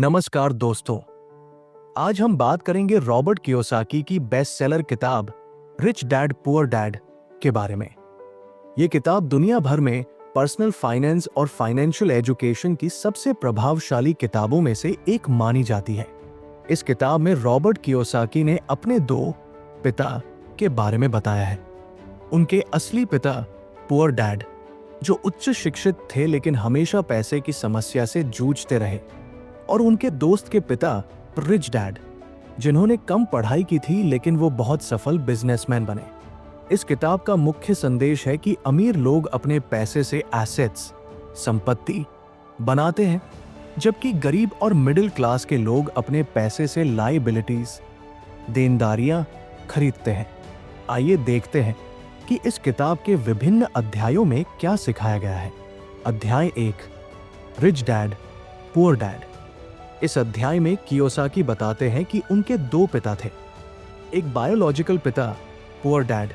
नमस्कार दोस्तों। आज हम बात करेंगे रॉबर्ट कियोसाकी की बेस्ट सेलर किताब रिच डैड पुअर डैड के बारे में। यह किताब दुनिया भर में पर्सनल फाइनेंस और फाइनेंशियल एजुकेशन की सबसे प्रभावशाली किताबों में से एक मानी जाती है। इस किताब में रॉबर्ट कियोसाकी ने अपने दो पिता के बारे में बताया है। उनके असली पिता पुअर डैड, जो उच्च शिक्षित थे लेकिन हमेशा पैसे की समस्या से जूझते रहे, और उनके दोस्त के पिता रिच डैड, जिन्होंने कम पढ़ाई की थी लेकिन वो बहुत सफल बिजनेसमैन बने। इस किताब का मुख्य संदेश है कि अमीर लोग अपने पैसे से एसेट्स, संपत्ति बनाते हैं, जबकि गरीब और मिडिल क्लास के लोग अपने पैसे से लायबिलिटीज, देनदारियां खरीदते हैं। आइए देखते हैं कि इस किताब के विभिन्न अध्यायों में क्या सिखाया गया है। अध्याय 1, रिच डैड पुअर डैड। इस अध्याय में कियोसाकी बताते हैं कि उनके दो पिता थे, एक बायोलॉजिकल पिता पुअर डैड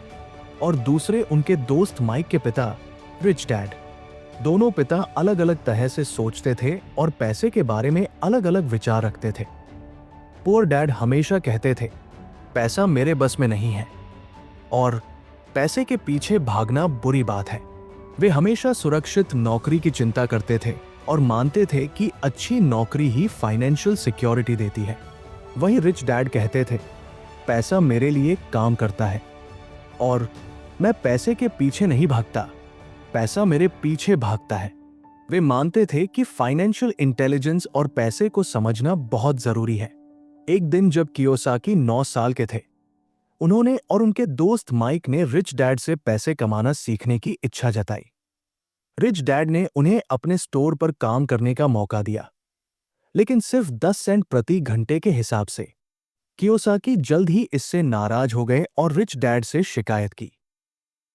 और दूसरे उनके दोस्त माइक के पिता रिच डैड। दोनों पिता अलग अलग तरह से सोचते थे और पैसे के बारे में अलग अलग विचार रखते थे। पुअर डैड हमेशा कहते थे, पैसा मेरे बस में नहीं है और पैसे के पीछे भागना बुरी बात है। वे हमेशा सुरक्षित नौकरी की चिंता करते थे और मानते थे कि अच्छी नौकरी ही फाइनेंशियल सिक्योरिटी देती है। वहीं रिच डैड कहते थे, पैसा मेरे लिए काम करता है और मैं पैसे के पीछे नहीं भागता, पैसा मेरे पीछे भागता है। वे मानते थे कि फाइनेंशियल इंटेलिजेंस और पैसे को समझना बहुत जरूरी है। एक दिन जब कियोसाकी 9 साल के थे, उन्होंने और उनके दोस्त माइक ने रिच डैड से पैसे कमाना सीखने की इच्छा जताई। रिच डैड ने उन्हें अपने स्टोर पर काम करने का मौका दिया, लेकिन सिर्फ 10 सेंट प्रति घंटे के हिसाब से। कियोसाकी जल्द ही इससे नाराज हो गए और रिच डैड से शिकायत की।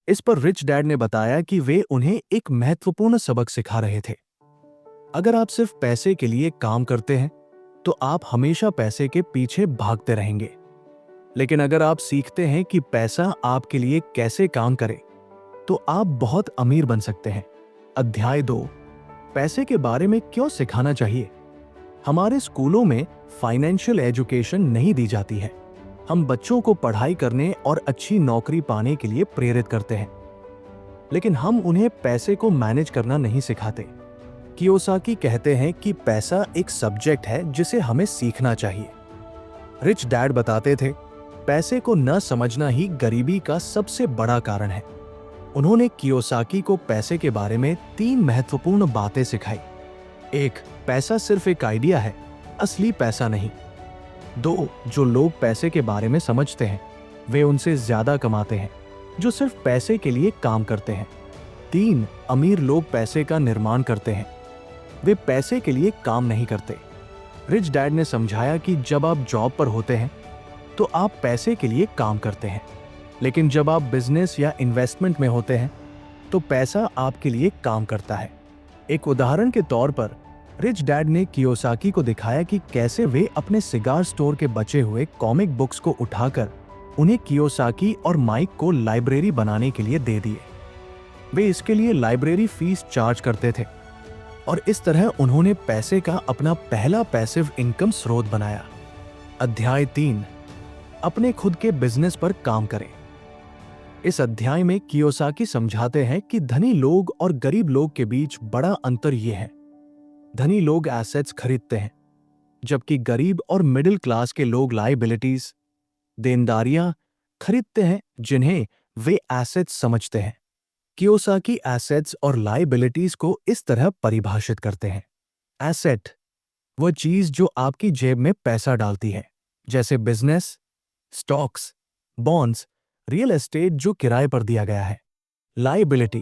इस पर रिच डैड ने बताया कि वे उन्हें एक महत्वपूर्ण सबक सिखा रहे थे। अगर आप सिर्फ पैसे के लिए काम करते हैं तो आप हमेशा पैसे के पीछे भागते रहेंगे, लेकिन अगर आप सीखते हैं कि पैसा आपके लिए कैसे काम करे तो आप बहुत अमीर बन सकते हैं। अध्याय 2, पैसे के बारे में क्यों सिखाना चाहिए। हमारे स्कूलों में फाइनेंशियल एजुकेशन नहीं दी जाती है। हम बच्चों को पढ़ाई करने और अच्छी नौकरी पाने के लिए प्रेरित करते हैं, लेकिन हम उन्हें पैसे को मैनेज करना नहीं सिखाते। कियोसाकी कहते हैं कि पैसा एक सब्जेक्ट है जिसे हमें सीखना चाहिए। रिच डैड बताते थे, पैसे को न समझना ही गरीबी का सबसे बड़ा कारण है। उन्होंने कियोसाकी को पैसे के बारे में 3 महत्वपूर्ण बातें सिखाई। 1, पैसा सिर्फ एक आइडिया है, असली पैसा नहीं। 2, जो लोग पैसे के बारे में समझते हैं वे उनसे ज्यादा कमाते हैं जो सिर्फ पैसे के लिए काम करते हैं। 3, अमीर लोग पैसे का निर्माण करते हैं, वे पैसे के लिए काम नहीं करते। रिच डैड ने समझाया कि जब आप जॉब पर होते हैं तो आप पैसे के लिए काम करते हैं, लेकिन जब आप बिजनेस या इन्वेस्टमेंट में होते हैं तो पैसा आपके लिए काम करता है। एक उदाहरण के तौर पर रिच डैड ने कियोसाकी को दिखाया कि कैसे वे अपने सिगार स्टोर के बचे हुए कॉमिक बुक्स को उठाकर उन्हें कियोसाकी और माइक को लाइब्रेरी बनाने के लिए दे दिए। वे इसके लिए लाइब्रेरी फीस चार्ज करते थे और इस तरह उन्होंने पैसे का अपना पहला पैसिव इनकम स्रोत बनाया। अध्याय 3, अपने खुद के बिजनेस पर काम करें। इस अध्याय में कियोसाकी समझाते हैं कि धनी लोग और गरीब लोग के बीच बड़ा अंतर यह है। धनी लोग एसेट्स खरीदते हैं, जबकि गरीब और मिडिल क्लास के लोग लायबिलिटीज, देनदारियां खरीदते हैं जिन्हें वे एसेट्स समझते हैं। कियोसाकी एसेट्स और लायबिलिटीज को इस तरह परिभाषित करते हैं। एसेट वह चीज जो आपकी जेब में पैसा डालती है, जैसे business, stocks, bonds, real estate जो किराए पर दिया गया है। लायबिलिटी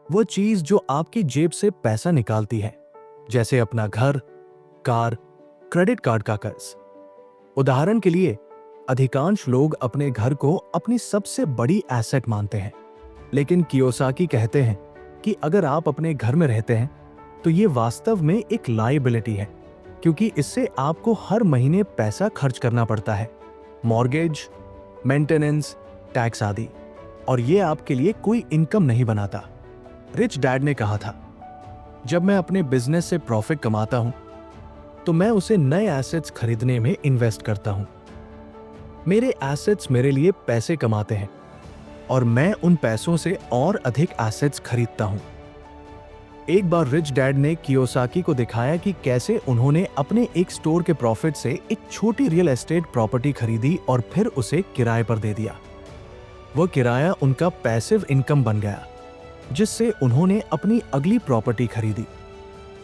वो चीज जो आपकी जेब से पैसा निकालती है, जैसे अपना घर, कार, क्रेडिट कार्ड का कर्ज। उदाहरण के लिए, अधिकांश लोग अपने घर को अपनी सबसे बड़ी एसेट मानते हैं, लेकिन कियोसाकी कहते हैं कि अगर आप अपने घर में रहते हैं तो ये वास्तव में एक लायबिलिटी है, क्योंकि इससे आपको हर महीने पैसा खर्च करना पड़ता है, मॉर्गेज, मेंटेनेंस, टैक्स आदि, और ये आपके लिए कोई इनकम नहीं बनाता। रिच डैड ने कहा था, जब मैं अपने बिजनेस से प्रॉफिट कमाता हूं तो मैं उसे नए एसेट्स खरीदने में इन्वेस्ट करता हूं। मेरे एसेट्स मेरे लिए पैसे कमाते हैं और मैं उन पैसों से और अधिक एसेट्स खरीदता हूं। एक बार रिच डैड ने कियोसाकी को दिखाया कि कैसे उन्होंने अपने एक स्टोर के प्रॉफिट से एक छोटी रियल एस्टेट प्रॉपर्टी खरीदी और फिर उसे किराए पर दे दिया। वह किराया उनका पैसिव इनकम बन गया, जिससे उन्होंने अपनी अगली प्रॉपर्टी खरीदी।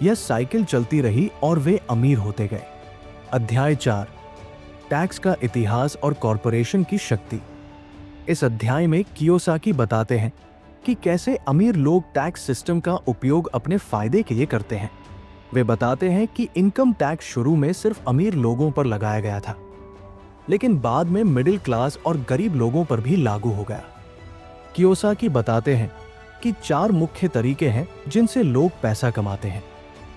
यह साइकिल चलती रही और वे अमीर होते गए। अध्याय 4, टैक्स का इतिहास और कॉरपोरेशन की शक्ति। इस अध्याय में कियोसाकी बताते हैं कि कैसे अमीर लोग टैक्स सिस्टम का उपयोग अपने फायदे के लिए करते हैं। वे बताते हैं कि इनकम टैक्स शुरू में सिर्फ अमीर लोगों पर लगाया गया था, लेकिन बाद में मिडिल क्लास और गरीब लोगों पर भी लागू हो गया। कियोसाकी बताते हैं कि 4 मुख्य तरीके हैं जिनसे लोग पैसा कमाते हैं।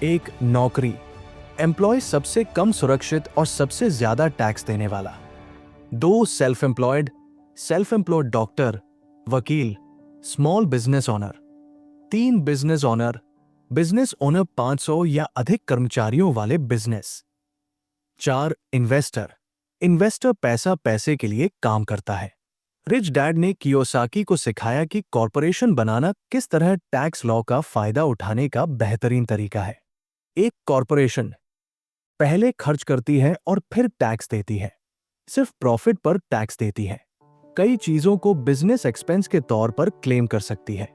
1, नौकरी, एम्प्लॉय सबसे कम सुरक्षित और सबसे ज्यादा टैक्स देने वाला। 2, सेल्फ एम्प्लॉयड डॉक्टर, वकील, small business owner. 3, business owner 500 या अधिक कर्मचारियों वाले बिजनेस। 4, इन्वेस्टर पैसे के लिए काम करता है। रिच डैड ने कियोसाकी को सिखाया कि कॉरपोरेशन बनाना किस तरह टैक्स लॉ का फायदा उठाने का बेहतरीन तरीका है। एक कॉरपोरेशन पहले खर्च करती है और फिर टैक्स देती है, सिर्फ प्रॉफिट पर टैक्स देती है। कई चीजों को बिजनेस एक्सपेंस के तौर पर क्लेम कर सकती है।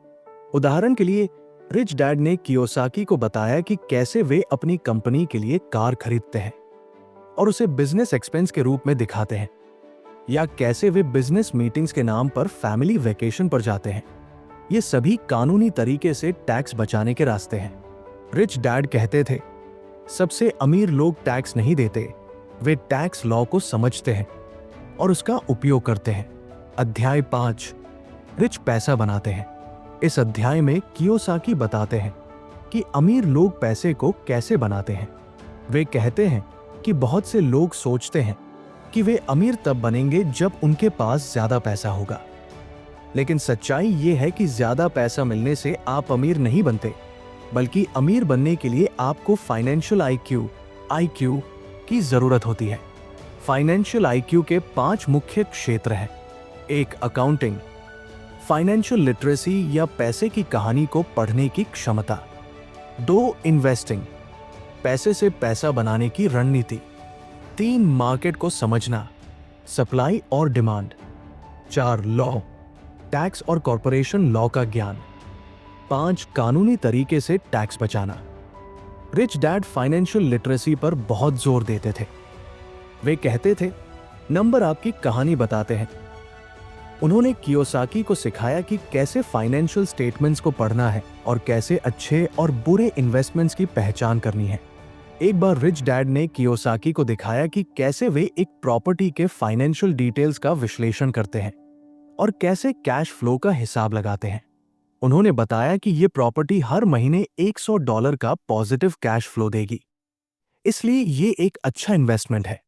उदाहरण के लिए, रिच डैड ने कियोसाकी को बताया कि कैसे वे अपनी कंपनी के लिए कार खरीदते हैं और उसे बिजनेस एक्सपेंस के रूप में दिखाते हैं, या कैसे वे बिजनेस मीटिंग्स के नाम पर फैमिली वेकेशन पर जाते हैं। ये सभी कानूनी तरीके से टैक्स बचाने के रास्ते हैं। रिच डैड कहते थे, सबसे अमीर लोग टैक्स नहीं देते, वे टैक्स लॉ को समझते हैं और उसका उपयोग करते हैं। अध्याय 5, रिच पैसा बनाते हैं। इस अध्याय में कियोसाकी बताते हैं कि अमीर लोग पैसे को कैसे बनाते हैं। वे कहते हैं कि बहुत से लोग सोचते हैं कि वे अमीर तब बनेंगे जब उनके पास ज्यादा पैसा होगा, लेकिन सच्चाई ये है कि ज्यादा पैसा मिलने से आप अमीर नहीं बनते, बल्कि अमीर बनने के लिए आपको फाइनेंशियल IQ की जरूरत होती है। फाइनेंशियल IQ के 5 मुख्य क्षेत्र हैं। 1, अकाउंटिंग, फाइनेंशियल लिटरेसी या पैसे की कहानी को पढ़ने की क्षमता। 2, इन्वेस्टिंग, पैसे से पैसा बनाने की रणनीति। 3, मार्केट को समझना, सप्लाई और डिमांड। 4, लॉ, टैक्स और कॉरपोरेशन लॉ का ज्ञान। 5, कानूनी तरीके से टैक्स बचाना। रिच डैड फाइनेंशियल लिटरेसी पर बहुत जोर देते थे। वे कहते थे, नंबर आपकी कहानी बताते हैं। उन्होंने कियोसाकी को सिखाया कि कैसे फाइनेंशियल स्टेटमेंट्स को पढ़ना है और कैसे अच्छे और बुरे इन्वेस्टमेंट्स की पहचान करनी है। एक बार रिच डैड ने कियोसाकी को दिखाया कि कैसे वे एक प्रॉपर्टी के फाइनेंशियल डिटेल्स का विश्लेषण करते हैं और कैसे कैश फ्लो का हिसाब लगाते हैं। उन्होंने बताया कि ये प्रॉपर्टी हर महीने $100 का पॉजिटिव कैश फ्लो देगी, इसलिए ये एक अच्छा इन्वेस्टमेंट है।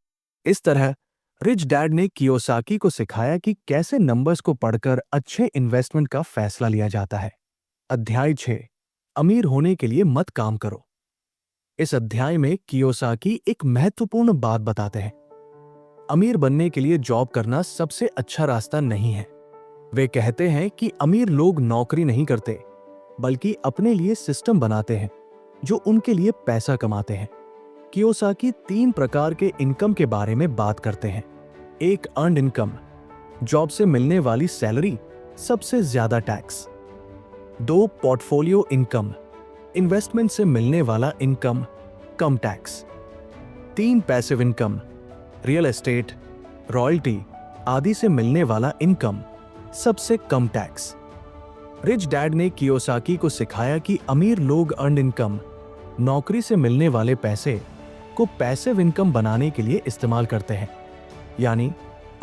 इस तरह रिच डैड ने कियोसाकी को सिखाया कि कैसे नंबर्स को पढ़कर अच्छे इन्वेस्टमेंट का फैसला लिया जाता है। अध्याय 6, अमीर होने के लिए मत काम करो। इस अध्याय में कियोसाकी एक महत्वपूर्ण बात बताते हैं। अमीर बनने के लिए जॉब करना सबसे अच्छा रास्ता नहीं है। वे कहते हैं कि अमीर लोग नौकरी नहीं करते, बल्कि अपने लिए सिस्टम बनाते हैं जो उनके लिए पैसा कमाते हैं। कियोसाकी 3 प्रकार के इनकम के बारे में बात करते हैं। 1, अर्न्ड इनकम, जॉब से मिलने वाली सैलरी, सबसे ज्यादा टैक्स। 2, पोर्टफोलियो इनकम, इन्वेस्टमेंट से मिलने वाला इनकम, कम tax. 3, passive income, real estate, royalty आदि से मिलने वाला इनकम, सबसे कम टैक्स। रिच डैड ने कियोसाकी को सिखाया कि अमीर लोग अर्न्ड इनकम, नौकरी से मिलने वाले पैसे को पैसिव इनकम बनाने के लिए इस्तेमाल करते हैं, यानी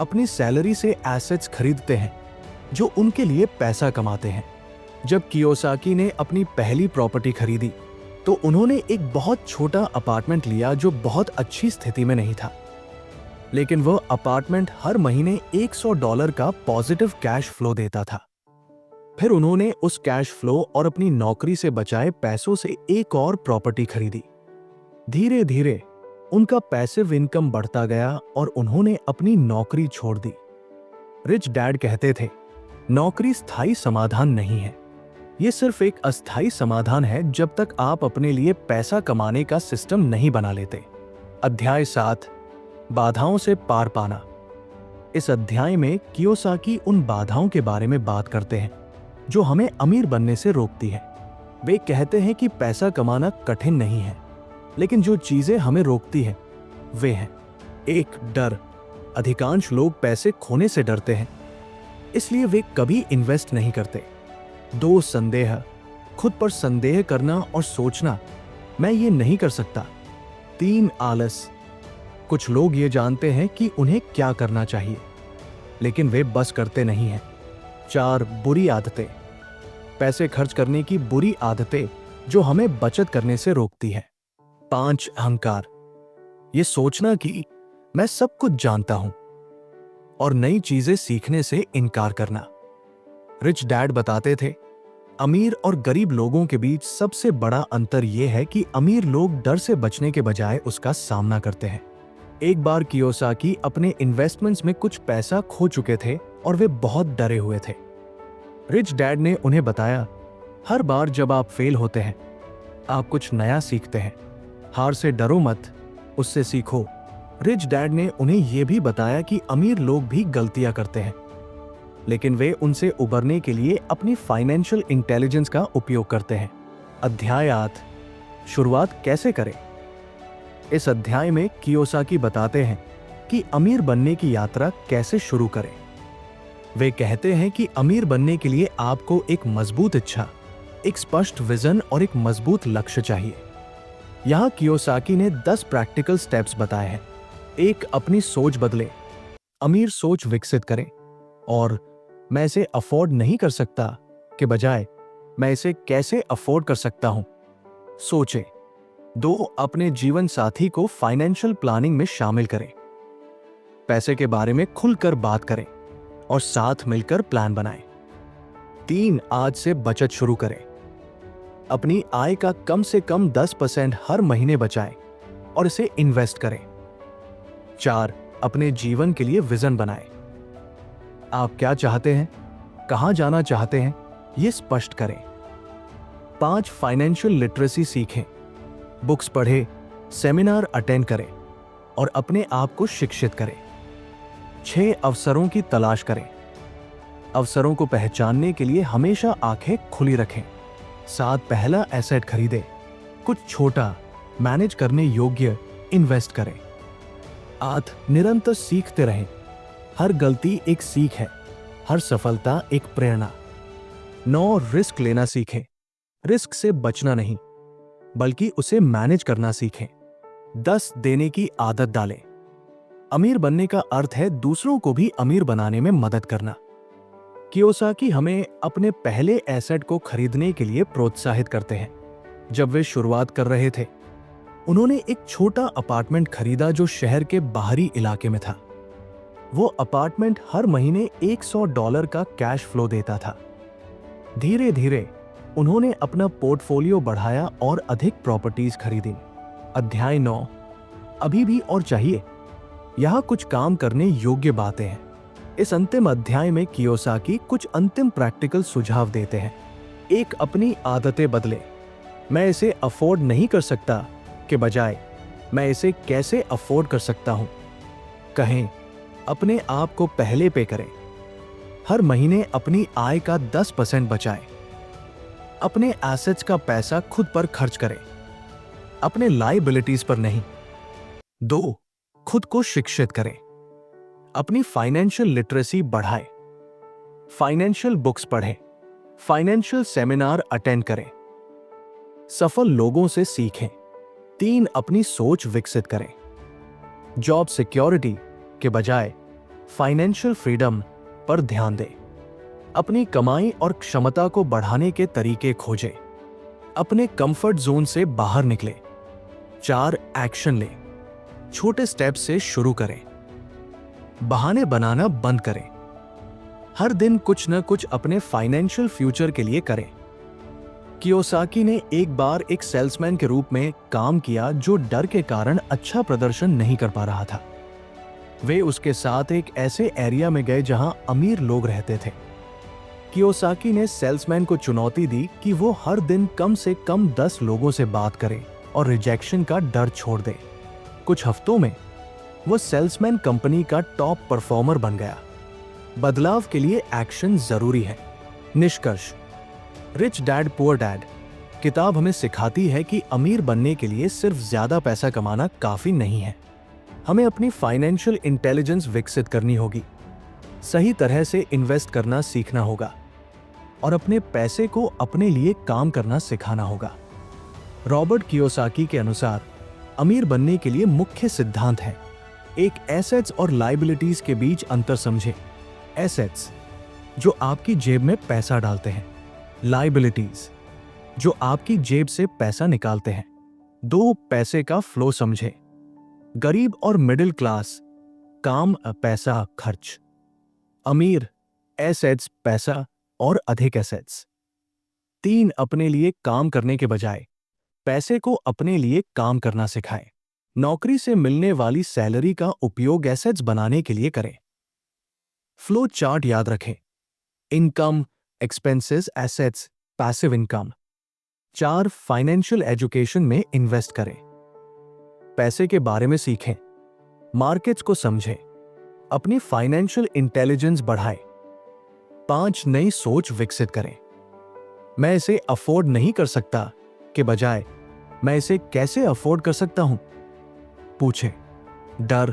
अपनी सैलरी से एसेट्स खरीदते हैं जो उनके लिए पैसा कमाते हैं। जब कियोसाकी ने अपनी पहली प्रॉपर्टी खरीदी तो उन्होंने एक बहुत छोटा अपार्टमेंट लिया जो बहुत अच्छी स्थिति में नहीं था, लेकिन वह अपार्टमेंट हर महीने $100 का पॉजिटिव कैश फ्लो देता था। फिर उन्होंने उस कैश फ्लो और अपनी नौकरी से बचाए पैसों से एक और प्रॉपर्टी खरीदी। धीरे धीरे उनका पैसिव इनकम बढ़ता गया और उन्होंने अपनी नौकरी छोड़ दी। रिच डैड कहते थे, नौकरी स्थायी समाधान नहीं है, यह सिर्फ एक अस्थायी समाधान है जब तक आप अपने लिए पैसा कमाने का सिस्टम नहीं बना लेते। अध्याय 7, बाधाओं से पार पाना। इस अध्याय में कियोसाकी उन बाधाओं के बारे में बात करते हैं जो हमें अमीर बनने से रोकती है। वे कहते हैं कि पैसा कमाना कठिन नहीं है, लेकिन जो चीजें हमें रोकती हैं वे हैं। 1, डर। अधिकांश लोग पैसे खोने से डरते हैं, इसलिए वे कभी इन्वेस्ट नहीं करते। 2, संदेह। खुद पर संदेह करना और सोचना, मैं ये नहीं कर सकता। 3, आलस। कुछ लोग ये जानते हैं कि उन्हें क्या करना चाहिए, लेकिन वे बस करते नहीं हैं। 4, बुरी आदतें। पैसे खर्च करने की बुरी आदतें जो हमें बचत करने से रोकती है। 5, अहंकार। ये सोचना कि मैं सब कुछ जानता हूं और नई चीजें सीखने से इनकार करना। रिच डैड बताते थे, अमीर और गरीब लोगों के बीच सबसे बड़ा अंतर यह है कि अमीर लोग डर से बचने के बजाय उसका सामना करते हैं। एक बार कियोसाकी अपने इन्वेस्टमेंट्स में कुछ पैसा खो चुके थे और वे बहुत डरे हुए थे। रिच डैड ने उन्हें बताया, हर बार जब आप फेल होते हैं आप कुछ नया सीखते हैं। हार से डरो मत, उससे सीखो। रिच डैड ने उन्हें यह भी बताया कि अमीर लोग भी गलतियां करते हैं, लेकिन वे उनसे उबरने के लिए अपनी फाइनेंशियल इंटेलिजेंस का उपयोग करते हैं। अध्याय 8, शुरुआत कैसे करें। इस अध्याय में कियोसाकी बताते हैं कि अमीर बनने की यात्रा कैसे शुरू करें। वे कहते हैं कि अमीर बनने के लिए आपको एक मजबूत इच्छा, एक स्पष्ट विजन और एक मजबूत लक्ष्य चाहिए। यहां कियोसाकी ने 10 प्रैक्टिकल स्टेप्स बताए हैं। 1, अपनी सोच बदले। अमीर सोच विकसित करें और मैं इसे अफोर्ड नहीं कर सकता के बजाय मैं इसे कैसे अफोर्ड कर सकता हूं सोचें। 2, अपने जीवन साथी को फाइनेंशियल प्लानिंग में शामिल करें। पैसे के बारे में खुलकर बात करें और साथ मिलकर प्लान बनाएं। 3, आज से बचत शुरू करें। अपनी आय का कम से कम 10% हर महीने बचाएं और इसे इन्वेस्ट करें। 4, अपने जीवन के लिए विजन बनाएं। आप क्या चाहते हैं, कहां जाना चाहते हैं, यह स्पष्ट करें। 5, फाइनेंशियल लिटरेसी सीखें। बुक्स पढ़ें, सेमिनार अटेंड करें और अपने आप को शिक्षित करें। 6, अवसरों की तलाश करें। अवसरों को पहचानने के लिए हमेशा आंखें खुली रखें। 7, पहला एसेट खरीदें। कुछ छोटा, मैनेज करने योग्य इन्वेस्ट करें। 8, निरंतर सीखते रहें। हर गलती एक सीख है, हर सफलता एक प्रेरणा। 9, रिस्क लेना सीखें। रिस्क से बचना नहीं, बल्कि उसे मैनेज करना सीखें। 10, देने की आदत डालें। अमीर बनने का अर्थ है दूसरों को भी अमीर बनाने में मदद करना। कियोसाकी हमें अपने पहले एसेट को खरीदने के लिए प्रोत्साहित करते हैं। जब वे शुरुआत कर रहे थे, उन्होंने एक छोटा अपार्टमेंट खरीदा जो शहर के बाहरी इलाके में था। वो अपार्टमेंट हर महीने $100 का कैश फ्लो देता था। धीरे धीरे उन्होंने अपना पोर्टफोलियो बढ़ाया और अधिक प्रॉपर्टीज खरीदी। अध्याय 9, अभी भी और चाहिए। यहां कुछ काम करने योग्य बातें हैं। इस अंतिम अध्याय में कियोसाकी कुछ अंतिम प्रैक्टिकल सुझाव देते हैं। 1, अपनी आदतें बदले। मैं इसे अफोर्ड नहीं कर सकता के बजाय मैं इसे कैसे अफोर्ड कर सकता हूं कहें। अपने आप को पहले पे करें। हर महीने अपनी आय का 10% बचाएं। अपने एसेट्स का पैसा खुद पर खर्च करें, अपने लायबिलिटीज पर नहीं। 2, खुद को शिक्षित करें। अपनी फाइनेंशियल लिटरेसी बढ़ाएं। फाइनेंशियल बुक्स पढ़ें, फाइनेंशियल सेमिनार अटेंड करें, सफल लोगों से सीखें। 3, अपनी सोच विकसित करें। जॉब सिक्योरिटी के बजाय फाइनेंशियल फ्रीडम पर ध्यान दें। अपनी कमाई और क्षमता को बढ़ाने के तरीके खोजें। अपने कंफर्ट जोन से बाहर निकलें। 4, एक्शन लें। छोटे स्टेप से शुरू करें। बहाने बनाना बंद करें। हर दिन कुछ न कुछ अपने फाइनेंशियल फ्यूचर के लिए करें। कियोसाकी ने एक बार एक सेल्समैन के रूप में काम किया जो डर के कारण अच्छा प्रदर्शन नहीं कर पा रहा था। वे उसके साथ एक ऐसे एरिया में गए जहां अमीर लोग रहते थे। कियोसाकी ने सेल्समैन को चुनौती दी कि वो हर दिन कम से कम 10 लोगों से बात करे और रिजेक्शन का डर छोड़ दे। कुछ हफ्तों में वो सेल्समैन कंपनी का टॉप परफॉर्मर बन गया। बदलाव के लिए एक्शन जरूरी है। निष्कर्ष, रिच डैड पुअर डैड किताब हमें सिखाती है कि अमीर बनने के लिए सिर्फ ज्यादा पैसा कमाना काफी नहीं है। हमें अपनी फाइनेंशियल इंटेलिजेंस विकसित करनी होगी, सही तरह से इन्वेस्ट करना सीखना होगा और अपने पैसे को अपने लिए काम करना सिखाना होगा। रॉबर्ट कियोसाकी के अनुसार अमीर बनने के लिए मुख्य सिद्धांत है: एक, एसेट्स और लायबिलिटीज के बीच अंतर समझे। एसेट्स, जो आपकी जेब में पैसा डालते हैं। लायबिलिटीज, जो आपकी जेब से पैसा निकालते हैं। 2, पैसे का फ्लो समझे। गरीब और मिडिल क्लास, काम, पैसा, खर्च। अमीर, एसेट्स, पैसा और अधिक एसेट्स। 3, अपने लिए काम करने के बजाय पैसे को अपने लिए काम करना सिखाएं। नौकरी से मिलने वाली सैलरी का उपयोग एसेट्स बनाने के लिए करें। फ्लो चार्ट याद रखें: income, expenses, assets, passive income. 4, financial education में इन्वेस्ट करें। पैसे के बारे में सीखें, मार्केट्स को समझें, अपनी फाइनेंशियल इंटेलिजेंस बढ़ाएं। 5, नई सोच विकसित करें। मैं इसे अफोर्ड नहीं कर सकता के बजाय मैं इसे कैसे अफोर्ड कर सकता हूं पूछें। डर,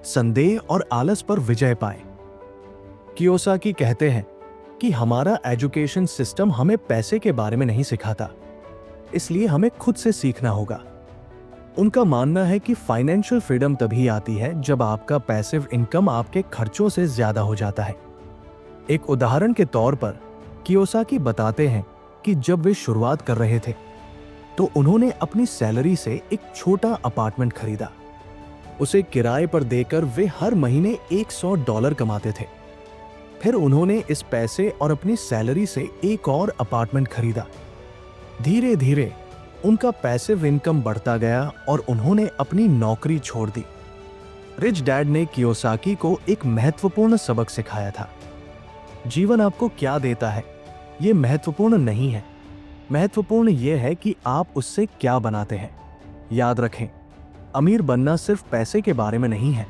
संदेह और आलस पर विजय पाएं। कियोसाकी कहते हैं कि हमारा एजुकेशन सिस्टम हमें पैसे के बारे में नहीं सिखाता, इसलिए हमें खुद से सीखना होगा। उनका मानना है कि फाइनेंशियल फ्रीडम तभी आती है जब आपका पैसिव इनकम आपके खर्चों से ज्यादा हो जाता है। एक उदाहरण के तौर पर कियोसाकी बताते हैं कि जब वे शुरुआत कर रहे थे तो उन्होंने अपनी सैलरी से एक छोटा अपार्टमेंट खरीदा। उसे किराए पर देकर वे हर महीने $100 कमाते थे। फिर उन्होंने इस पैसे और अपनी सैलरी से एक और अपार्टमेंट खरीदा। धीरे धीरे उनका पैसिव इनकम बढ़ता गया और उन्होंने अपनी नौकरी छोड़ दी। रिच डैड ने कियोसाकी को एक महत्वपूर्ण सबक सिखाया था: जीवन आपको क्या देता है यह महत्वपूर्ण नहीं है, महत्वपूर्ण यह है कि आप उससे क्या बनाते हैं। याद रखें, अमीर बनना सिर्फ पैसे के बारे में नहीं है,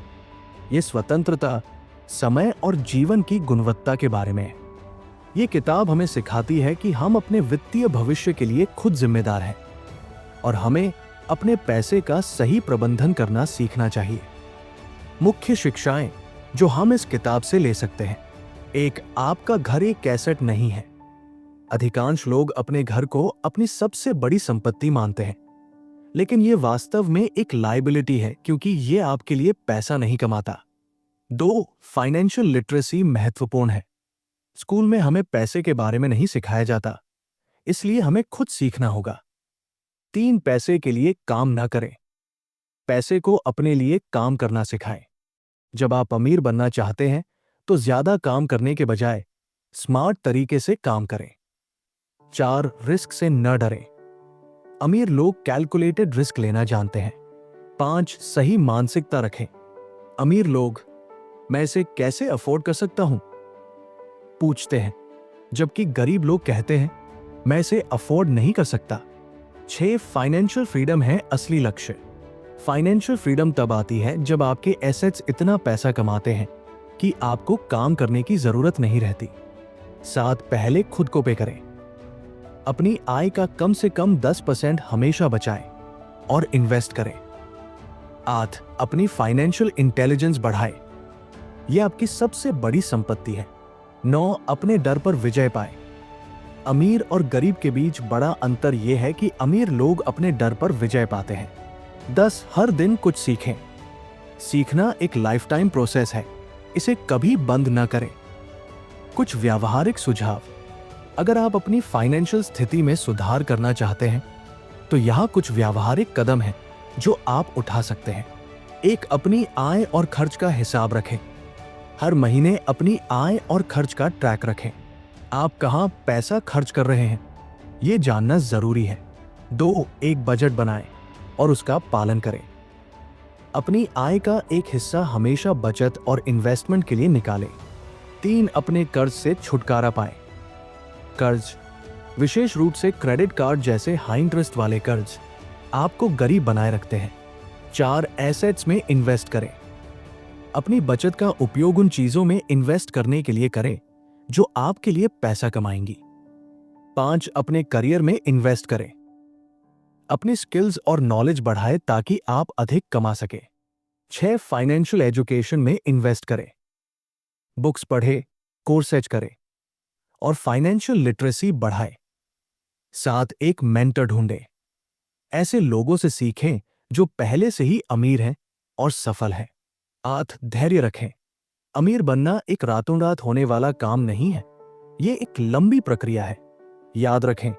यह स्वतंत्रता, समय और जीवन की गुणवत्ता के बारे में है। ये किताब हमें सिखाती है कि हम अपने वित्तीय भविष्य के लिए खुद जिम्मेदार हैं और हमें अपने पैसे का सही प्रबंधन करना सीखना चाहिए। मुख्य शिक्षाएं जो हम इस किताब से ले सकते हैं: 1, आपका घर एक कैसेट नहीं है। अधिकांश लोग अपने घर को अपनी सबसे बड़ी संपत्ति मानते हैं, लेकिन यह वास्तव में एक लायबिलिटी है क्योंकि यह आपके लिए पैसा नहीं कमाता। 2, फाइनेंशियल लिटरेसी महत्वपूर्ण है। स्कूल में हमें पैसे के बारे में नहीं सिखाया जाता, इसलिए हमें खुद सीखना होगा। 3, पैसे के लिए काम ना करें, पैसे को अपने लिए काम करना सिखाएं। जब आप अमीर बनना चाहते हैं तो ज्यादा काम करने के बजाय स्मार्ट तरीके से काम करें। 4, रिस्क से न डरें, अमीर लोग कैलकुलेटेड रिस्क लेना जानते हैं। 5, सही मानसिकता रखें, अमीर लोग मैं इसे कैसे अफोर्ड कर सकता हूं पूछते हैं, जबकि गरीब लोग कहते हैं मैं इसे अफोर्ड नहीं कर सकता। 6, फाइनेंशियल फ्रीडम है असली लक्ष्य। फाइनेंशियल फ्रीडम तब आती है जब आपके एसेट्स इतना पैसा कमाते हैं कि आपको काम करने की जरूरत नहीं रहती। 7, पहले खुद को पे करें, अपनी आय का कम से कम 10% हमेशा बचाएं और इन्वेस्ट करें। 8, अपनी फाइनेंशियल इंटेलिजेंस बढ़ाएं, यह आपकी सबसे बड़ी संपत्ति है। 9, अपने डर पर विजय पाएं, अमीर और गरीब के बीच बड़ा अंतर यह है कि अमीर लोग अपने डर पर विजय पाते हैं। 10, हर दिन कुछ सीखें, सीखना एक लाइफटाइम प्रोसेस है, इसे कभी बंद न करें। कुछ व्यावहारिक सुझाव: अगर आप अपनी फाइनेंशियल स्थिति में सुधार करना चाहते हैं तो यहाँ कुछ व्यावहारिक कदम हैं जो आप उठा सकते हैं। 1, अपनी आय और खर्च का हिसाब रखें, हर महीने अपनी आय और खर्च का ट्रैक रखें। आप कहाँ पैसा खर्च कर रहे हैं, ये जानना जरूरी है। 2. एक बजट बनाएं और उसका पालन करें। अपनी आय का एक हिस्सा हमेशा बचत और इन्वेस्टमेंट के लिए निकालें। 3. अपने कर्ज से छुटकारा पाएं। कर्ज, विशेष रूप से क्रेडिट कार्ड जैसे हाई इंटरेस्ट वाले कर्ज, आपको गरीब बनाए रखते हैं। 4. एसेट्स में इन्वेस्ट करें। अपनी बचत का उपयोग उन चीजों में इन्वेस्ट करने के लिए करें जो आपके लिए पैसा कमाएंगी। 5. अपने करियर में इन्वेस्ट करें। अपनी स्किल्स और नॉलेज बढ़ाएं ताकि आप अधिक कमा सकें। 6. फाइनेंशियल एजुकेशन में इन्वेस्ट करें। बुक्स पढ़ें, कोर्सेज करें और फाइनेंशियल लिटरेसी बढ़ाएं। 7. एक मेंटर ढूंढें। ऐसे लोगों से सीखें जो पहले से ही अमीर हैं और सफल हैं। 8. धैर्य रखें। अमीर बनना एक रातों रात होने वाला काम नहीं है, ये एक लंबी प्रक्रिया है। याद रखें,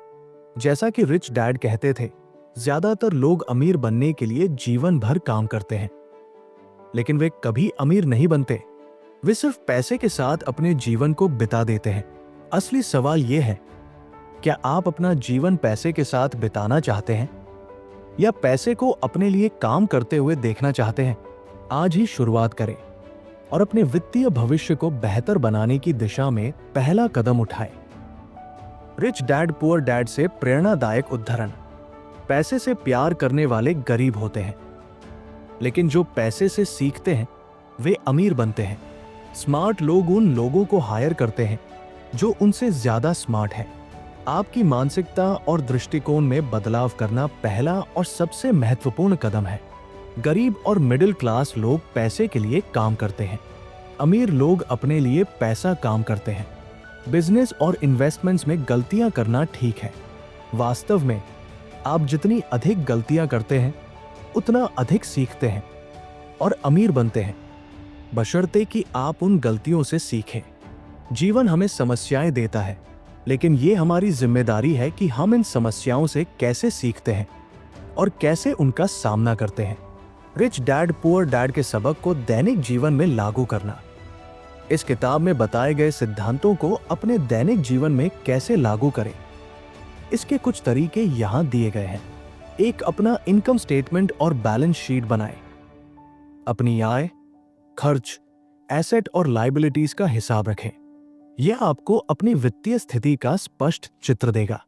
जैसा कि रिच डैड कहते थे, ज्यादातर लोग अमीर बनने के लिए जीवन भर काम करते हैं, लेकिन वे कभी अमीर नहीं बनते। वे सिर्फ पैसे के साथ अपने जीवन को बिता देते हैं। असली सवाल यह है, क्या आप अपना जीवन पैसे के साथ बिताना चाहते हैं या पैसे को अपने लिए काम करते हुए देखना चाहते हैं? आज ही शुरुआत करें और अपने वित्तीय भविष्य को बेहतर बनाने की दिशा में पहला कदम उठाएं। रिच डैड पुअर डैड से प्रेरणादायक उद्धरण। पैसे से प्यार करने वाले गरीब होते हैं, लेकिन जो पैसे से सीखते हैं वे अमीर बनते हैं। स्मार्ट लोग उन लोगों को हायर करते हैं जो उनसे ज्यादा स्मार्ट हैं। आपकी मानसिकता और दृष्टिकोण में बदलाव करना पहला और सबसे महत्वपूर्ण कदम है। गरीब और मिडिल क्लास लोग पैसे के लिए काम करते हैं, अमीर लोग अपने लिए पैसा काम करते हैं। बिजनेस और इन्वेस्टमेंट्स में गलतियां करना ठीक है। वास्तव में आप जितनी अधिक गलतियां करते हैं उतना अधिक सीखते हैं और अमीर बनते हैं, बशर्ते कि आप उन गलतियों से सीखें। जीवन हमें समस्याएं देता है, लेकिन ये हमारी जिम्मेदारी है कि हम इन समस्याओं से कैसे सीखते हैं और कैसे उनका सामना करते हैं। रिच डैड पुअर डैड के सबक को दैनिक जीवन में लागू करना। इस किताब में बताए गए सिद्धांतों को अपने दैनिक जीवन में कैसे लागू करें, इसके कुछ तरीके यहां दिए गए हैं। 1. अपना इनकम स्टेटमेंट और बैलेंस शीट बनाएं। अपनी आय, खर्च, एसेट और लायबिलिटीज का हिसाब रखें। यह आपको अपनी वित्तीय स्थिति का स्पष्ट चित्र देगा।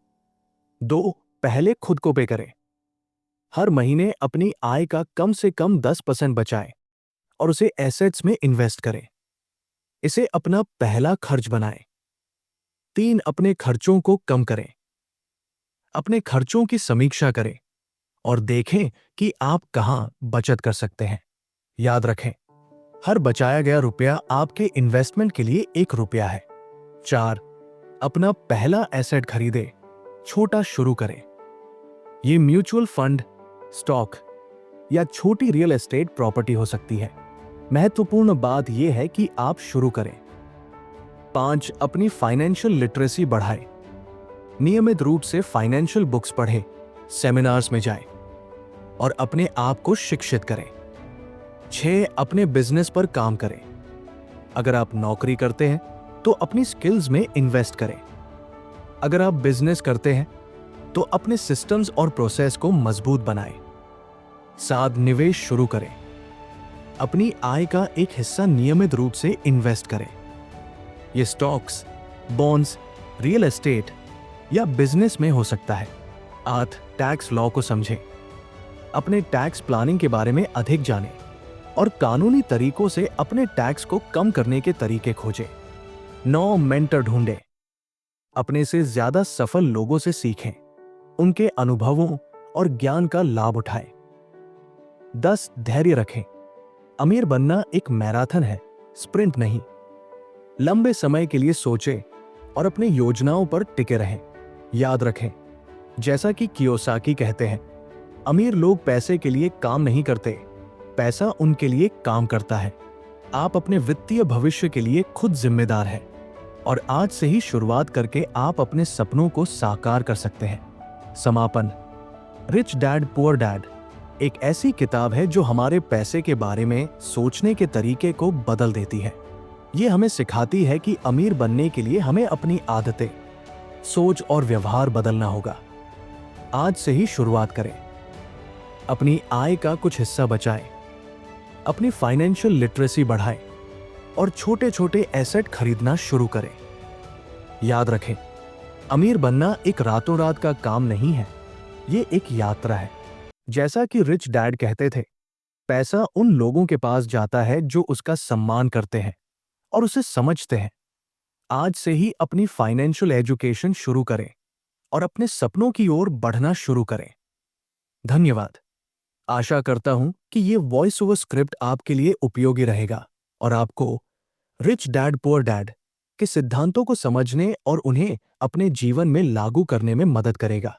2. पहले खुद को पे करें। हर महीने अपनी आय का कम से कम 10% बचाएं और उसे एसेट्स में इन्वेस्ट करें। इसे अपना पहला खर्च बनाएं। 3. अपने खर्चों को कम करें। अपने खर्चों की समीक्षा करें और देखें कि आप कहां बचत कर सकते हैं। याद रखें, हर बचाया गया रुपया आपके इन्वेस्टमेंट के लिए 1 रुपया है। 4. अपना पहला एसेट खरीदें, छोटा शुरू करें। ये म्यूचुअल फंड, स्टॉक या छोटी रियल एस्टेट प्रॉपर्टी हो सकती है। महत्वपूर्ण बात यह है कि आप शुरू करें। 5. अपनी फाइनेंशियल लिटरेसी बढ़ाएं। नियमित रूप से फाइनेंशियल बुक्स पढ़ें, सेमिनार्स में जाएं और अपने आप को शिक्षित करें। 6. अपने बिजनेस पर काम करें। अगर आप नौकरी करते हैं तो अपनी स्किल्स में इन्वेस्ट करें। अगर आप बिजनेस करते हैं तो अपने सिस्टम्स और प्रोसेस को मजबूत बनाएं। 7. निवेश शुरू करें। अपनी आय का एक हिस्सा नियमित रूप से इन्वेस्ट करें। ये स्टॉक्स, बॉन्ड्स, रियल एस्टेट या बिजनेस में हो सकता है। 8. टैक्स लॉ को समझें। अपने टैक्स प्लानिंग के बारे में अधिक जानें और कानूनी तरीकों से अपने टैक्स को कम करने के तरीके खोजें। 9. मेंटर ढूंढें। अपने से ज्यादा सफल लोगों से सीखें, उनके अनुभवों और ज्ञान का लाभ उठाएं। 10. धैर्य रखें। अमीर बनना एक मैराथन है, स्प्रिंट नहीं। लंबे समय के लिए सोचें और अपनी योजनाओं पर टिके रहें। याद रखें, जैसा कि कियोसाकी कहते हैं, अमीर लोग पैसे के लिए काम नहीं करते, पैसा उनके लिए काम करता है। आप अपने वित्तीय भविष्य के लिए खुद जिम्मेदार हैं और आज से ही शुरुआत करके आप अपने सपनों को साकार कर सकते हैं। समापन। रिच डैड पुअर डैड एक ऐसी किताब है जो हमारे पैसे के बारे में सोचने के तरीके को बदल देती है। ये हमें सिखाती है कि अमीर बनने के लिए हमें अपनी आदतें, सोच और व्यवहार बदलना होगा। आज से ही शुरुआत करें। अपनी आय का कुछ हिस्सा बचाएं, अपनी फाइनेंशियल लिटरेसी बढ़ाएं और छोटे छोटे एसेट खरीदना शुरू करें। याद रखें, अमीर बनना एक रातों रात का काम नहीं है, ये एक यात्रा है। जैसा कि रिच डैड कहते थे, पैसा उन लोगों के पास जाता है जो उसका सम्मान करते हैं और उसे समझते हैं। आज से ही अपनी फाइनेंशियल एजुकेशन शुरू करें और अपने सपनों की ओर बढ़ना शुरू करें। धन्यवाद। आशा करता हूं कि ये वॉइस ओवर स्क्रिप्ट आपके लिए उपयोगी रहेगा और आपको रिच डैड पुअर डैड के सिद्धांतों को समझने और उन्हें अपने जीवन में लागू करने में मदद करेगा।